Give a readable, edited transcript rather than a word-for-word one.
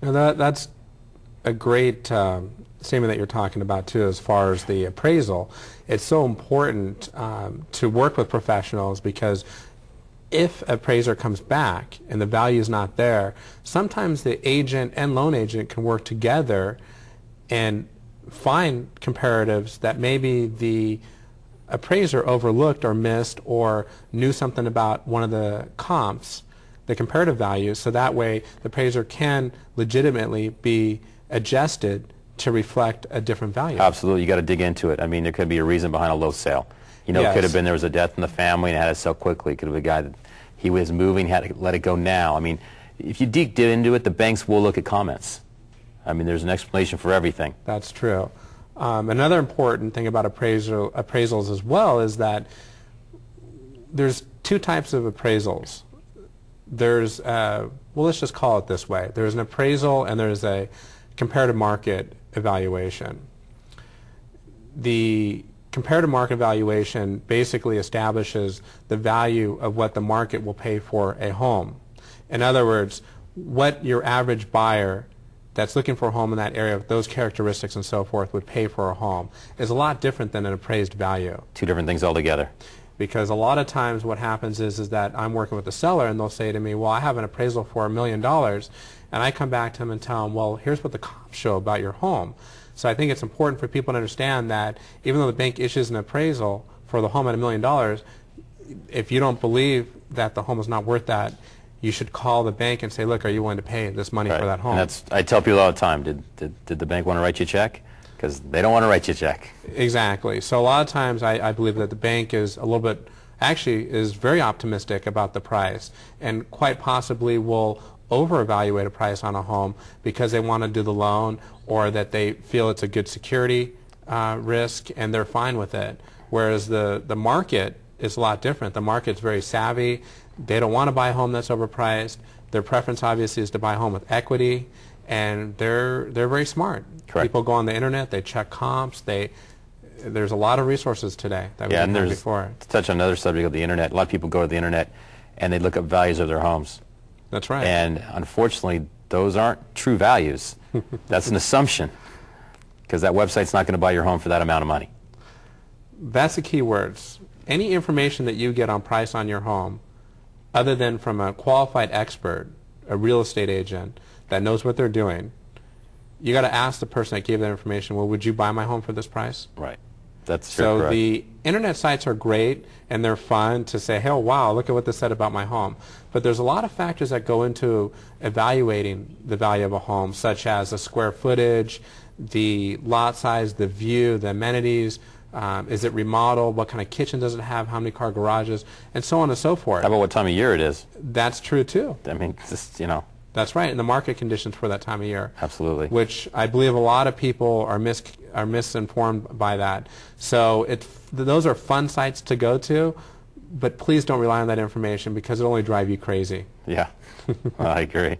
Now that's a great statement that you're talking about too, as far as the appraisal. It's so important to work with professionals, because if an appraiser comes back and the value is not there, sometimes the agent and loan agent can work together and find comparatives that maybe the appraiser overlooked or missed, or knew something about one of the comps, the comparative values, so that way the appraiser can legitimately be adjusted to reflect a different value. Absolutely. You got to dig into it. I mean, there could be a reason behind a low sale. You know, Yes. it could have been there was a death in the family and had to sell quickly. It could have been a guy that he was moving, had to let it go now. I mean, if you dig into it, the banks will look at comments. I mean, there's an explanation for everything. That's true. Another important thing about appraisals as well is that there's two types of appraisals. There's, well, let's just call it this way. There's an appraisal and there's a comparative market evaluation. The comparative market evaluation basically establishes the value of what the market will pay for a home. In other words, what your average buyer that's looking for a home in that area with those characteristics and so forth would pay for a home is a lot different than an appraised value. Two different things altogether. Because a lot of times what happens is that I'm working with the seller and they'll say to me, well, I have an appraisal for $1 million, and I come back to them and tell them, well, here's what the comps show about your home. So I think it's important for people to understand that even though the bank issues an appraisal for the home at $1 million, if you don't believe that the home is not worth that, you should call the bank and say, look, are you willing to pay this money for that home? And that's, I tell people all the time, did the bank want to write you a check? Because they don't want to write you a check. Exactly. So a lot of times I believe that the bank is a little bit, actually is very optimistic about the price, and quite possibly will over-evaluate a price on a home because they want to do the loan, or that they feel it's a good security risk and they're fine with it. Whereas the market is a lot different. The market's very savvy. They don't want to buy a home that's overpriced. Their preference obviously is to buy a home with equity, and they're very smart. Correct. People go on the internet, they check comps, there's a lot of resources today that we didn't have before. To touch on another subject of the internet, a lot of people go to the internet and they look up values of their homes. That's right. And unfortunately, those aren't true values. That's an assumption, because that website's not going to buy your home for that amount of money. That's the key words. Any information that you get on price on your home, other than from a qualified expert, a real estate agent that knows what they're doing, you got to ask the person that gave that information, well, would you buy my home for this price? Right. That's true. So correct. the internet sites are great and they're fun to say, hey, wow, look at what this said about my home. But there's a lot of factors that go into evaluating the value of a home, such as the square footage, the lot size, the view, the amenities. Is it remodeled? What kind of kitchen does it have? How many car garages? And so on and so forth. How about what time of year it is? That's true too. I mean, just, you know. That's right, and the market conditions for that time of year. Absolutely. Which I believe a lot of people are misinformed by that. So those are fun sites to go to, but please don't rely on that information because it'll only drive you crazy. Yeah, I agree.